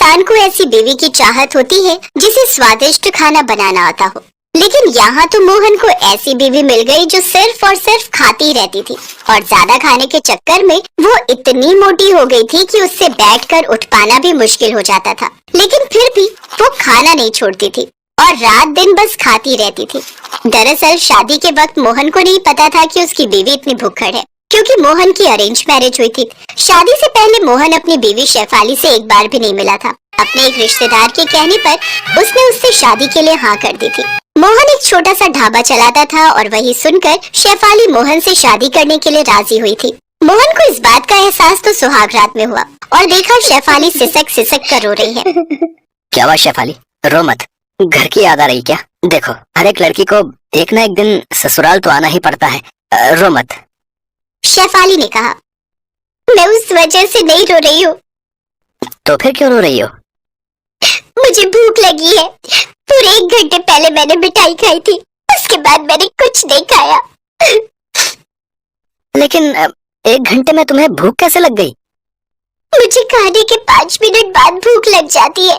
इंसान को ऐसी बीवी की चाहत होती है जिसे स्वादिष्ट खाना बनाना आता हो, लेकिन यहाँ तो मोहन को ऐसी बीवी मिल गई जो सिर्फ और सिर्फ खाती रहती थी और ज्यादा खाने के चक्कर में वो इतनी मोटी हो गई थी कि उससे बैठकर उठ पाना भी मुश्किल हो जाता था। लेकिन फिर भी वो खाना नहीं छोड़ती थी और रात दिन बस खाती रहती थी। दरअसल शादी के वक्त मोहन को नहीं पता था कि उसकी बीवी इतनी भुक्कड़ है, क्योंकि मोहन की अरेंज मैरिज हुई थी। शादी से पहले मोहन अपनी बीवी शेफाली से एक बार भी नहीं मिला था। अपने एक रिश्तेदार के कहने पर उसने उससे शादी के लिए हाँ कर दी थी। मोहन एक छोटा सा ढाबा चलाता था और वही सुनकर शेफाली मोहन से शादी करने के लिए राजी हुई थी। मोहन को इस बात का एहसास तो सुहाग रात में हुआ और देखा शेफाली सिसक सिसक कर रो रही है। क्या हुआ शेफाली, रो मत, घर की याद आ रही क्या? देखो, हर एक लड़की को एक ना एक दिन ससुराल तो आना ही पड़ता है, रो मत। शेफाली ने कहा, मैं उस वजह से नहीं रो रही हूँ। तो फिर क्यों रो रही हो? मुझे भूख लगी है। पूरे 1 घंटे पहले मैंने मिठाई खाई थी, उसके बाद मैंने कुछ नहीं खाया। लेकिन 1 घंटे में तुम्हें भूख कैसे लग गई? मुझे खाने के 5 मिनट बाद भूख लग जाती है।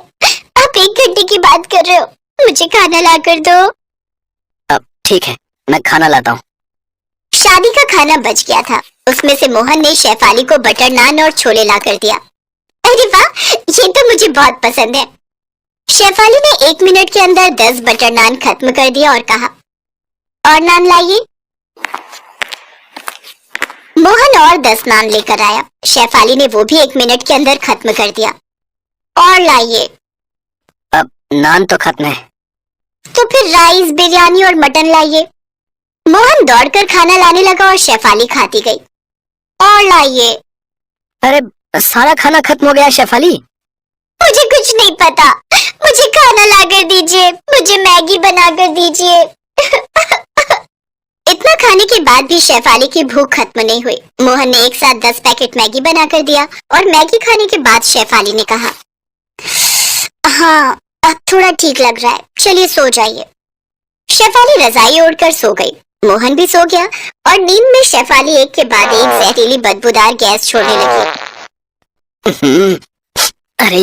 आप 1 घंटे की बात कर रहे हो, मुझे खाना ला कर दो। अब ठीक है, मैं खाना लाता हूँ। शादी का खाना बच गया था, उसमें से मोहन ने शेफाली को बटर नान और छोले ला कर दिया। अरे वाह, ये तो मुझे बहुत पसंद है। शेफाली ने 1 मिनट के अंदर 10 बटर नान खत्म कर दिया और कहा, और नान लाइए। मोहन और 10 नान लेकर आया। शेफाली ने वो भी 1 मिनट के अंदर खत्म कर दिया। और लाइए। अब नान तो खत्म है। तो फिर राइस, बिरयानी और मटन लाइए। मोहन दौड़कर खाना लाने लगा और शेफाली खाती गई। और लाइए। अरे सारा खाना खत्म हो गया शेफाली। मुझे कुछ नहीं पता, मुझे खाना ला कर दीजिए, मुझे मैगी बना कर दीजिए। इतना खाने के बाद भी शेफाली की भूख खत्म नहीं हुई। मोहन ने एक साथ 10 पैकेट मैगी बना कर दिया और मैगी खाने के बाद शेफाली ने कहा, हाँ अब थोड़ा ठीक लग रहा है, चलिए सो जाइए। शेफाली रजाई ओढ़कर सो गई। मोहन भी सो गया और नींद में शेफाली एक के बाद एक जहरीली बदबूदार गैस छोड़ने लगी। अरे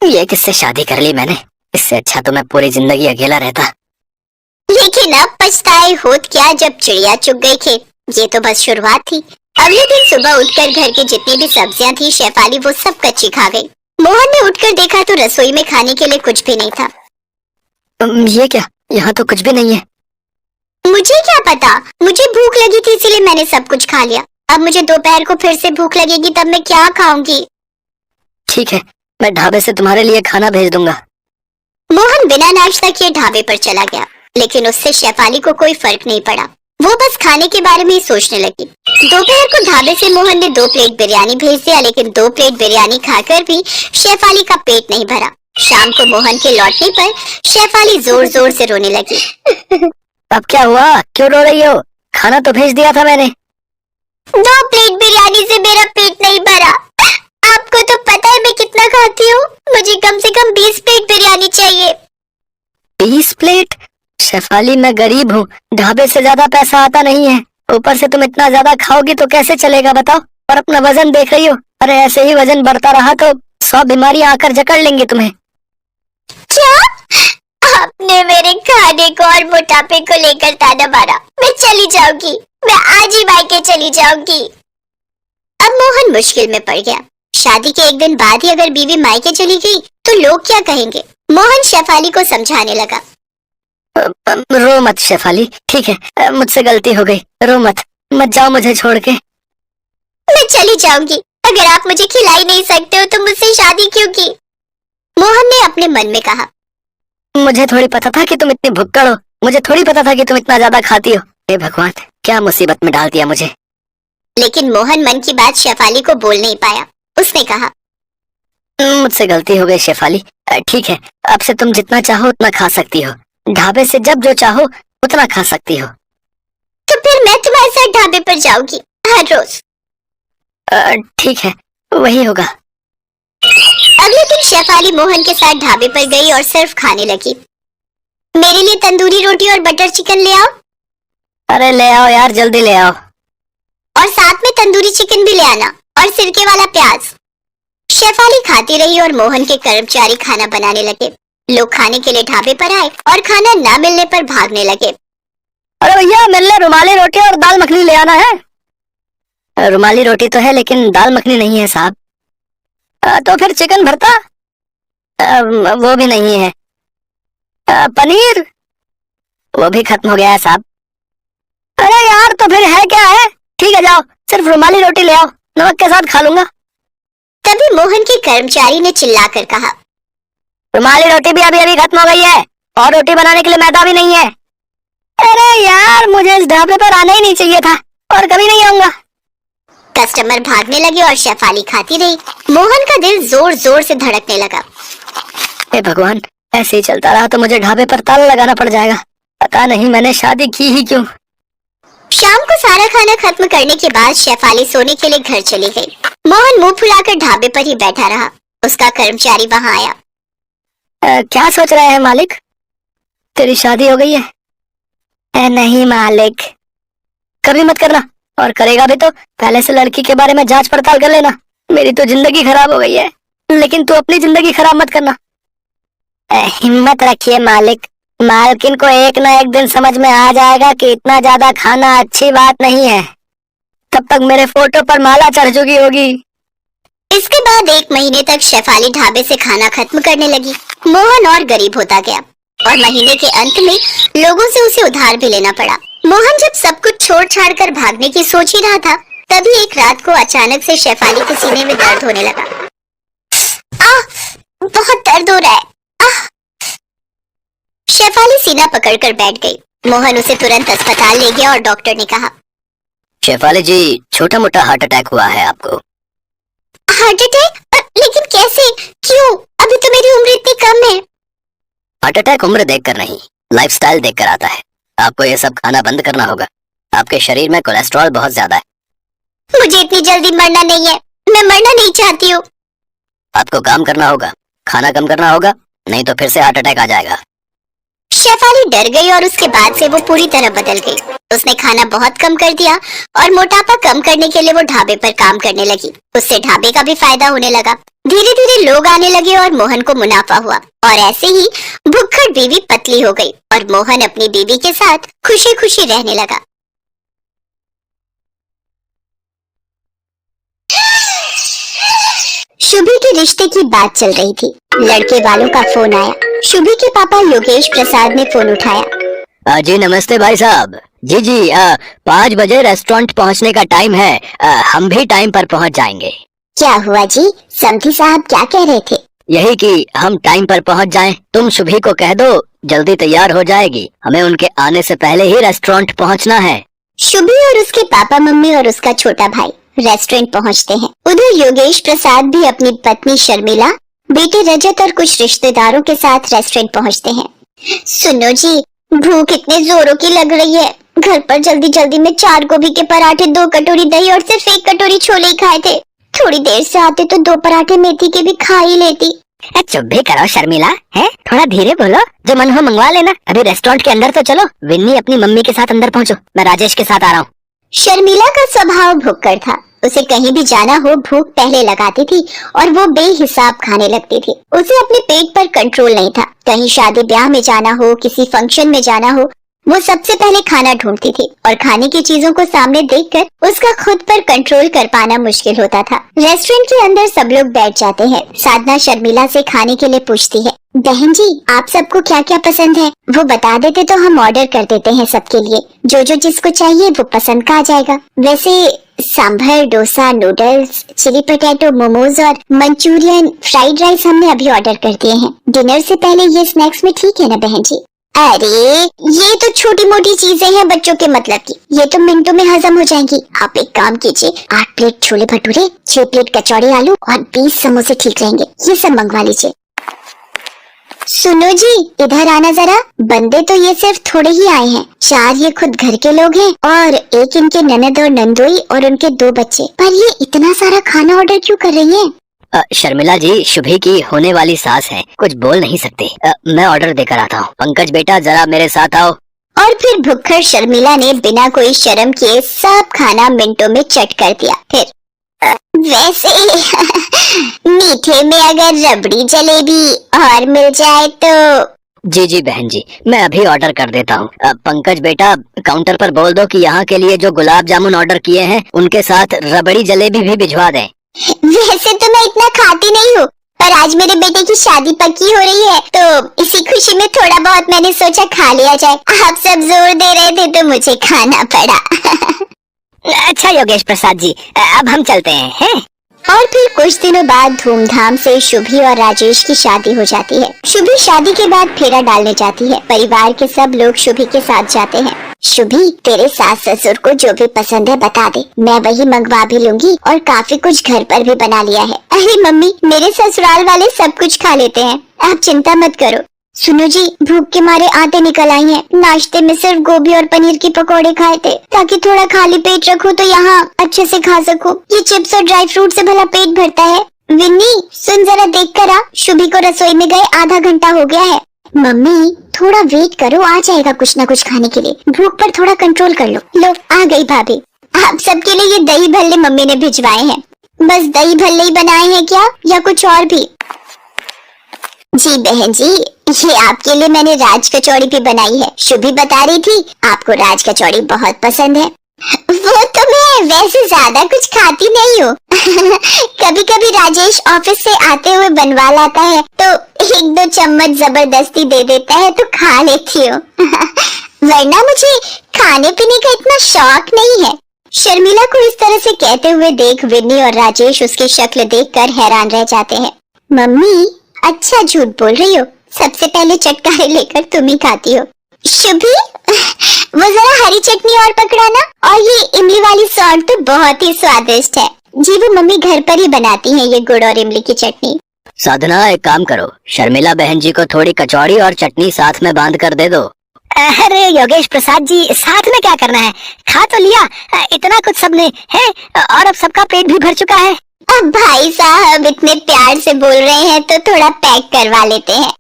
ये किससे शादी कर ली मैंने? इससे अच्छा तो मैं पूरी जिंदगी अकेला रहता। लेकिन अब पछताए होत क्या जब चिड़िया चुग गई खेत। ये तो बस शुरुआत थी। अगले दिन सुबह उठकर घर के जितनी भी सब्जियां थी शेफाली वो सब कच्ची खा गई। मोहन ने उठकर देखा तो रसोई में खाने के लिए कुछ भी नहीं था। ये क्या, यहाँ तो कुछ भी नहीं है। मुझे क्या पता, मुझे भूख लगी थी इसलिए मैंने सब कुछ खा लिया। अब मुझे दोपहर को फिर से भूख लगेगी, तब मैं क्या खाऊंगी? ठीक है, मैं ढाबे से तुम्हारे लिए खाना भेज दूंगा। मोहन बिना नाश्ता किए ढाबे पर चला गया, लेकिन उससे शेफाली को कोई फर्क नहीं पड़ा। वो बस खाने के बारे में ही सोचने लगी। दोपहर को ढाबे से मोहन ने 2 प्लेट बिरयानी भेज दिया, लेकिन 2 प्लेट बिरयानी खाकर भी शेफाली का पेट नहीं भरा। शाम को मोहन के लौटने पर शेफाली जोर जोर से रोने लगी। अब क्या हुआ, क्यों रो रही हो? खाना तो भेज दिया था मैंने। 2 प्लेट बिरयानी से मेरा पेट नहीं भरा। आपको तो पता है मैं कितना खाती हूँ, मुझे कम से कम 20 प्लेट बिरयानी चाहिए। 20 प्लेट? शेफाली मैं गरीब हूँ, ढाबे से ज्यादा पैसा आता नहीं है। ऊपर से तुम इतना ज्यादा खाओगी तो कैसे चलेगा बताओ? और अपना वजन देख रही हो? अरे ऐसे ही वजन बढ़ता रहा तो 100 बीमारियां आकर जकड़ लेंगी तुम्हें। क्या? आपने मेरे खाने को और मोटापे को लेकर ताना मारा। मैं चली जाऊंगी, मैं आज ही मायके चली जाऊंगी। अब मोहन मुश्किल में पड़ गया। शादी के 1 दिन बाद ही अगर बीवी मायके चली गई तो लोग क्या कहेंगे? मोहन शेफाली को समझाने लगा। रो मत शेफाली, ठीक है, मुझसे गलती हो गई, रो मत, मत जाओ मुझे छोड़ के। मैं चली जाऊंगी। अगर आप मुझे खिला ही नहीं सकते हो तो मुझसे शादी क्यों की? मोहन ने अपने मन में कहा। मुझे थोड़ी पता था कि तुम इतनी भुक्कड़ हो, मुझे थोड़ी पता था कि तुम इतना ज्यादा खाती हो। हे भगवान, क्या मुसीबत में डाल दिया मुझे। लेकिन मोहन मन की बात शेफाली को बोल नहीं पाया। उसने कहा, मुझसे गलती हो गई शेफाली, ठीक है, अब से तुम जितना चाहो उतना खा सकती हो। ढाबे से जब जो चाहो उतना खा सकती हो। तो फिर मैं तुम्हारे साथ ढाबे पर जाऊंगी हर रोज। ठीक है, वही होगा। अगले दिन शेफाली मोहन के साथ ढाबे पर गई और सिर्फ खाने लगी। मेरे लिए तंदूरी रोटी और बटर चिकन ले आओ। अरे ले आओ यार, जल्दी ले आओ। और साथ में तंदूरी चिकन भी ले आना और सिरके वाला प्याज। शेफाली खाती रही और मोहन के कर्मचारी खाना बनाने लगे। लोग खाने के लिए ढाबे पर आए और खाना ना मिलने पर भागने लगे। अरे भैया, मेरे लिए रुमाली रोटी और दाल मखनी ले आना है। रुमाली रोटी तो है लेकिन दाल मखनी नहीं है साहब। तो फिर चिकन भरता? वो भी नहीं है। पनीर? वो भी खत्म हो गया है साहब। अरे यार, तो फिर है क्या है? ठीक है, जाओ, सिर्फ रुमाली रोटी ले आओ, नमक के साथ खा लूंगा। तभी मोहन के कर्मचारी ने चिल्लाकर कहा, रुमाली रोटी भी अभी अभी खत्म हो गई है और रोटी बनाने के लिए मैदा भी नहीं है। अरे यार, मुझे इस ढाबे पर आना ही नहीं चाहिए था और कभी नहीं आऊंगा। कस्टमर भागने लगे और शेफाली खाती रही। मोहन का दिल जोर जोर से धड़कने लगा। हे भगवान, ऐसे ही चलता रहा तो मुझे ढाबे पर ताला लगाना पड़ जाएगा। पता नहीं मैंने शादी की ही क्यों। शाम को सारा खाना खत्म करने के बाद शेफाली सोने के लिए घर चली गई। मोहन मुंह फुलाकर ढाबे पर ही बैठा रहा। उसका कर्मचारी वहां आया। क्या सोच रहे हैं मालिक? तेरी शादी हो गई है? नहीं मालिक। कभी मत करना, और करेगा भी तो पहले से लड़की के बारे में जांच पड़ताल कर लेना। मेरी तो जिंदगी खराब हो गई है, लेकिन तू अपनी जिंदगी खराब मत करना। हिम्मत रखिए मालिक, मालकिन को एक ना एक दिन समझ में आ जाएगा कि इतना ज्यादा खाना अच्छी बात नहीं है। तब तक मेरे फोटो पर माला चढ़ चुकी होगी। इसके बाद 1 महीने तक शेफाली ढाबे से खाना खत्म करने लगी। मोहन और गरीब होता गया और महीने के अंत में लोगों से उसे उधार भी लेना पड़ा। मोहन जब सब कुछ छोड़ छाड़ कर भागने की सोच ही रहा था, तभी एक रात को अचानक से शेफाली के सीने में दर्द होने लगा। बहुत दर्द हो रहा है। शेफाली सीना पकड़कर बैठ गई। मोहन उसे तुरंत अस्पताल ले गया और डॉक्टर ने कहा, शेफाली जी, छोटा मोटा हार्ट अटैक हुआ है आपको। Heart attack? लेकिन कैसे? क्यों? अभी तो मेरी उम्र इतनी कम है। हार्ट अटैक उम्र देखकर नहीं, लाइफस्टाइल देखकर आता है। आपको ये सब खाना बंद करना होगा। आपके शरीर में कोलेस्ट्रॉल बहुत ज्यादा है। मुझे इतनी जल्दी मरना नहीं है, मैं मरना नहीं चाहती हूँ। आपको काम करना होगा, खाना कम करना होगा, नहीं तो फिर से हार्ट अटैक आ जाएगा। शेफाली डर गई और उसके बाद से वो पूरी तरह बदल गई। उसने खाना बहुत कम कर दिया और मोटापा कम करने के लिए वो ढाबे पर काम करने लगी। उससे ढाबे का भी फायदा होने लगा। धीरे धीरे लोग आने लगे और मोहन को मुनाफा हुआ और ऐसे ही भुक्खड़ बीवी पतली हो गई और मोहन अपनी बीवी के साथ खुशी खुशी रहने लगा। शुभी के रिश्ते की बात चल रही थी। लड़के वालों का फोन आया। शुभी के पापा योगेश प्रसाद ने फोन उठाया। जी नमस्ते भाई साहब। जी 5 बजे रेस्टोरेंट पहुंचने का टाइम है। हम भी टाइम पर पहुंच जाएंगे। क्या हुआ जी? समधी साहब क्या कह रहे थे? यही कि हम टाइम पर पहुंच जाएं। तुम शुभी को कह दो, जल्दी तैयार हो जाएगी। हमें उनके आने से पहले ही रेस्टोरेंट पहुंचना है। शुभी और उसके पापा मम्मी और उसका छोटा भाई रेस्टोरेंट पहुंचते हैं। उधर योगेश प्रसाद भी अपनी पत्नी शर्मिला, बेटे रजत और कुछ रिश्तेदारों के साथ रेस्टोरेंट पहुंचते हैं। सुनो जी, भूख इतने जोरों की लग रही है। घर पर जल्दी जल्दी में 4 गोभी के पराठे, 2 कटोरी दही और सिर्फ 1 कटोरी छोले ही खाए थे। थोड़ी देर से आते तो 2 पराठे मेथी के भी खा ही लेती। चुप भी करो शर्मिला, है थोड़ा धीरे बोलो, जो मन हो मंगवा लेना। अभी रेस्टोरेंट के अंदर तो चलो। विन्नी अपनी मम्मी के साथ अंदर पहुंचो, मैं राजेश के साथ आ रहा हूँ। शर्मिला का स्वभाव भुक्कड़ था। उसे कहीं भी जाना हो भूख पहले लगाती थी और वो बेहिसाब खाने लगती थी। उसे अपने पेट पर कंट्रोल नहीं था। कहीं शादी ब्याह में जाना हो, किसी फंक्शन में जाना हो, वो सबसे पहले खाना ढूंढती थी और खाने की चीजों को सामने देखकर उसका खुद पर कंट्रोल कर पाना मुश्किल होता था। रेस्टोरेंट के अंदर सब लोग बैठ जाते हैं। साधना शर्मिला से खाने के लिए पूछती है, बहन जी आप सबको क्या क्या पसंद है वो बता देते तो हम ऑर्डर कर देते हैं सबके लिए। जो जो जिसको चाहिए वो पसंद का आ जाएगा। वैसे sambar, dosa, noodles, chilli potato, momos और मंचूरियन, फ्राइड राइस हमने अभी ऑर्डर कर दिए हैं। डिनर से पहले ये स्नैक्स में ठीक है ना बहन जी? अरे ये तो छोटी मोटी चीजें हैं बच्चों के मतलब की, ये तो मिनटों में हजम हो जाएंगी। आप एक काम कीजिए, 8 प्लेट छोले भटूरे, 6 प्लेट कचौड़ी आलू और 20 समोसे ठीक रहेंगे। ये सब मंगवा लीजिए। सुनो जी, इधर आना जरा। बंदे तो ये सिर्फ थोड़े ही आए हैं। 4 ये खुद घर के लोग हैं और 1 इनके ननद और नंदोई और उनके 2 बच्चे। पर ये इतना सारा खाना ऑर्डर क्यों कर रही हैं? शर्मिला जी शुभी की होने वाली सास है, कुछ बोल नहीं सकती। मैं ऑर्डर देकर आता हूँ। पंकज बेटा जरा मेरे साथ आओ। और फिर भुक्खड़ शर्मिला ने बिना कोई शर्म किए सब खाना मिनटों में चट कर दिया। फिर वैसे मीठे में अगर रबड़ी जलेबी और मिल जाए तो। जी जी बहन जी, मैं अभी ऑर्डर कर देता हूँ। पंकज बेटा, काउंटर पर बोल दो कि यहाँ के लिए जो गुलाब जामुन ऑर्डर किए हैं उनके साथ रबड़ी जलेबी भी भिजवा दें। वैसे तो मैं इतना खाती नहीं हूँ, पर आज मेरे बेटे की शादी पक्की हो रही है तो इसी खुशी में थोड़ा बहुत मैंने सोचा खा लिया जाए। आप सब जोर दे रहे थे तो मुझे खाना पड़ा। अच्छा योगेश प्रसाद जी, अब हम चलते हैं। और फिर कुछ दिनों बाद धूमधाम से शुभी और राजेश की शादी हो जाती है। शुभी शादी के बाद फेरा डालने जाती है। परिवार के सब लोग शुभी के साथ जाते हैं। शुभी, तेरे सास ससुर को जो भी पसंद है बता दे, मैं वही मंगवा भी लूंगी और काफी कुछ घर पर भी बना लिया है। अरे मम्मी, मेरे ससुराल वाले सब कुछ खा लेते हैं, आप चिंता मत करो। सुनो जी, भूख के मारे आते निकल आई हैं। नाश्ते में सिर्फ गोभी और पनीर के पकोड़े खाए थे ताकि थोड़ा खाली पेट रखो तो यहाँ अच्छे से खा सको। ये चिप्स और ड्राई फ्रूट से भला पेट भरता है? विन्नी, सुन जरा देख कर आ, शुभी को रसोई में गए आधा घंटा हो गया है। मम्मी थोड़ा वेट करो, आ जाएगा कुछ न कुछ खाने के लिए। भूख पर थोड़ा कंट्रोल कर लो आ गई भाभी। आप सबके लिए ये दही भल्ले मम्मी ने भिजवाए हैं। बस दही भल्ले ही बनाए हैं क्या या कुछ और भी? जी बहन जी, ये आपके लिए मैंने राज कचौड़ी भी बनाई है। शुभी बता रही थी आपको राज कचौड़ी बहुत पसंद है। वो तो मैं वैसे ज्यादा कुछ खाती नहीं हूँ। कभी कभी राजेश ऑफिस से आते हुए बनवा लाता है तो 1-2 चम्मच जबरदस्ती दे देता है तो खा लेती हूँ। वरना मुझे खाने पीने का इतना शौक नहीं है। शर्मिला को इस तरह से कहते हुए देख विन्नी और राजेश उसकी शक्ल देखकर हैरान रह जाते हैं। मम्मी, अच्छा झूठ बोल रही हो, सबसे पहले चटकारे लेकर तुम ही खाती हो। शुभी, वो जरा हरी चटनी और पकड़ाना, और ये इमली वाली सॉल्ट तो बहुत ही स्वादिष्ट है। जी वो मम्मी घर पर ही बनाती हैं ये गुड़ और इमली की चटनी। साधना, एक काम करो, शर्मिला बहन जी को थोड़ी कचौड़ी और चटनी साथ में बांध कर दे दो। अरे योगेश प्रसाद जी, साथ में क्या करना है, खा तो लिया, इतना कुछ सबने है और अब सबका पेट भी भर चुका है। अब भाई साहब इतने प्यार से बोल रहे हैं तो थोड़ा पैक करवा लेते हैं।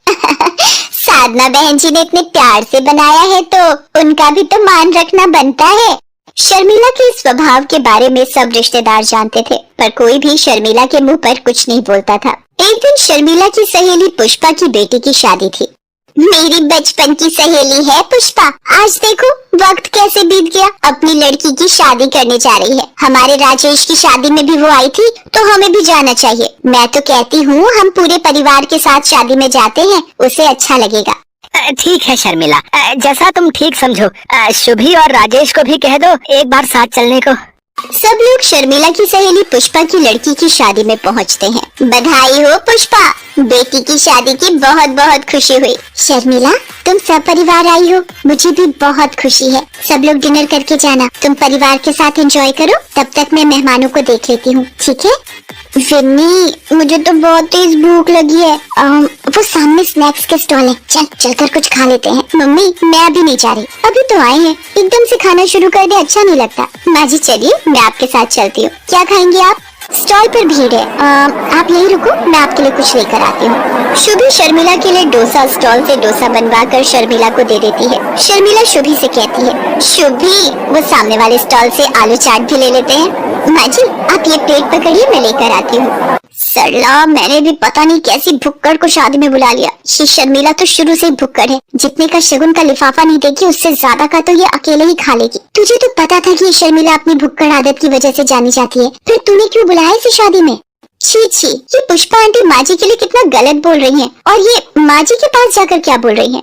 साधना बहन जी ने इतने प्यार से बनाया है तो उनका भी तो मान रखना बनता है। शर्मिला के स्वभाव के बारे में सब रिश्तेदार जानते थे, पर कोई भी शर्मिला के मुंह पर कुछ नहीं बोलता था। एक दिन शर्मिला की सहेली पुष्पा की बेटी की शादी थी। मेरी बचपन की सहेली है पुष्पा। आज देखो वक्त कैसे बीत गया, अपनी लड़की की शादी करने जा रही है। हमारे राजेश की शादी में भी वो आई थी तो हमें भी जाना चाहिए। मैं तो कहती हूँ हम पूरे परिवार के साथ शादी में जाते हैं, उसे अच्छा लगेगा। ठीक है शर्मिला, जैसा तुम ठीक समझो। शुभी और राजेश को भी कह दो एक बार साथ चलने को। सब लोग शर्मिला की सहेली पुष्पा की लड़की की शादी में पहुंचते हैं। बधाई हो पुष्पा, बेटी की शादी की बहुत बहुत खुशी हुई। शर्मिला, तुम सब परिवार आई हो, मुझे भी बहुत खुशी है। सब लोग डिनर करके जाना, तुम परिवार के साथ एंजॉय करो, तब तक मैं मेहमानों को देख लेती हूँ, ठीक है? विन्नी, मुझे तो बहुत तेज भूख लगी है। वो सामने स्नैक्स के स्टॉल है, चलकर कुछ खा लेते हैं। मम्मी, मैं अभी नहीं जा रही, अभी तो आए हैं, एकदम से खाना शुरू कर दे अच्छा नहीं लगता। माँ जी चलिए, मैं आपके साथ चलती हूँ। क्या खाएंगे आप? स्टॉल पर भीड़ है, आप यही रुको, मैं आपके लिए कुछ लेकर आती हूँ। शुभी शर्मिला के लिए डोसा स्टॉल से डोसा बनवा कर शर्मिला को दे देती है। शर्मिला शुभी से कहती है, शुभी वो सामने वाले स्टॉल से आलू चाट भी ले लेते हैं। माँ जी आप ये प्लेट पकड़िए, मैं लेकर आती हूँ। सरला, मैंने भी पता नहीं कैसी भुक्कड़ को शादी में बुला लिया। ये शर्मिला तो शुरू से ही भुक्कड़ है, जितने का शगुन का लिफाफा नहीं देगी उससे ज्यादा का तो ये अकेले ही खा लेगी। तुझे तो पता था कि ये शर्मिला अपनी भुक्कड़ आदत की वजह से जानी जाती है, फिर तूने क्यों बुलाया इसे शादी में? छी छी, ये पुष्पा आंटी माँ जी के लिए कितना गलत बोल रही है, और ये माँ जी के पास जाकर क्या बोल रही है?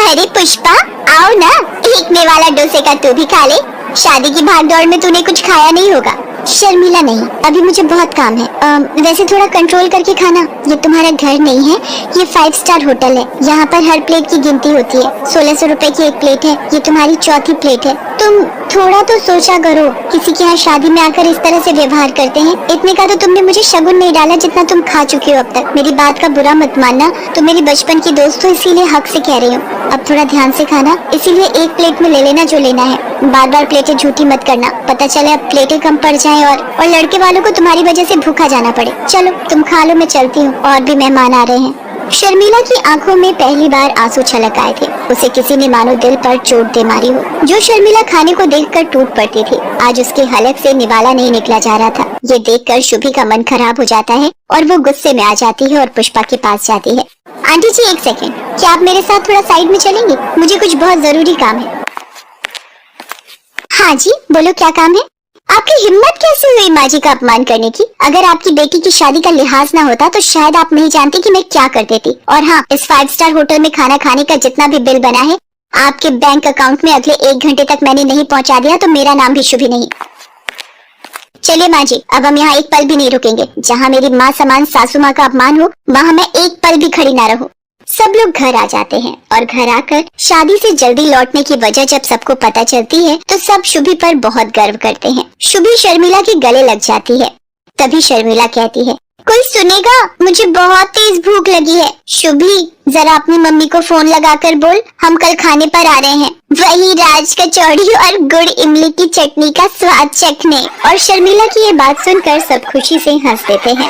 अरे पुष्पा, आओ ना, एक में वाला डोसे का तू भी खा ले। शादी की भागदौड़ में तूने कुछ खाया नहीं होगा। शर्मिला, नहीं, अभी मुझे बहुत काम है। वैसे थोड़ा कंट्रोल करके खाना, ये तुम्हारा घर नहीं है, ये 5 स्टार होटल है। यहाँ पर हर प्लेट की गिनती होती है। 1600 रुपए की एक प्लेट है, ये तुम्हारी चौथी प्लेट है। तुम थोड़ा तो सोचा करो, किसी के यहाँ शादी में आकर इस तरह से व्यवहार करते हैं। इतने का तो तुमने मुझे शगुन नहीं डाला जितना तुम खा चुकी हो अब तक। मेरी बात का बुरा मत मानना, तुम मेरी बचपन की दोस्त हो, इसीलिए हक से कह रही हूँ। अब थोड़ा ध्यान से खाना, इसीलिए एक प्लेट में ले लेना जो लेना है। बार बार प्लेटें झूठी मत करना, पता चले अब प्लेटें कम पड़ जाएं और लड़के वालों को तुम्हारी वजह से भूखा जाना पड़े। चलो तुम खा लो, मैं चलती हूँ, और भी मेहमान आ रहे हैं। शर्मिला की आंखों में पहली बार आंसू छलक आए थे। उसे किसी ने मानो दिल पर चोट दे मारी हो। जो शर्मिला खाने को देखकर टूट पड़ती थी, आज उसके हलक से निवाला नहीं निकला जा रहा था। ये देखकर शुभी का मन खराब हो जाता है और वो गुस्से में आ जाती है और पुष्पा के पास जाती है। आंटी जी एक सेकेंड, क्या आप मेरे साथ थोड़ा साइड में चलेंगे? मुझे कुछ बहुत जरूरी काम है। हाँ जी बोलो, क्या काम है? आपकी हिम्मत कैसे हुई माँ जी का अपमान करने की? अगर आपकी बेटी की शादी का लिहाज ना होता तो शायद आप नहीं जानती कि मैं क्या कर देती। और हाँ, इस 5 स्टार होटल में खाना खाने का जितना भी बिल बना है आपके बैंक अकाउंट में अगले 1 घंटे तक मैंने नहीं पहुंचा दिया तो मेरा नाम भी शुभी नहीं। चलिए माँ जी, अब हम यहाँ एक पल भी नहीं रुकेंगे। जहाँ मेरी माँ समान सासू माँ का अपमान हो वहाँ मैं एक पल भी खड़ी ना रहूं। सब लोग घर आ जाते हैं और घर आकर शादी से जल्दी लौटने की वजह जब सबको पता चलती है तो सब शुभी पर बहुत गर्व करते हैं। शुभी शर्मिला के गले लग जाती है। तभी शर्मिला कहती है, कोई सुनेगा? मुझे बहुत तेज भूख लगी है। शुभी जरा अपनी मम्मी को फोन लगाकर बोल हम कल खाने पर आ रहे हैं, वही राज कचौड़ी और गुड़ इमली की चटनी का स्वाद चखने। और शर्मिला की ये बात सुनकर सब खुशी से हंस देते हैं।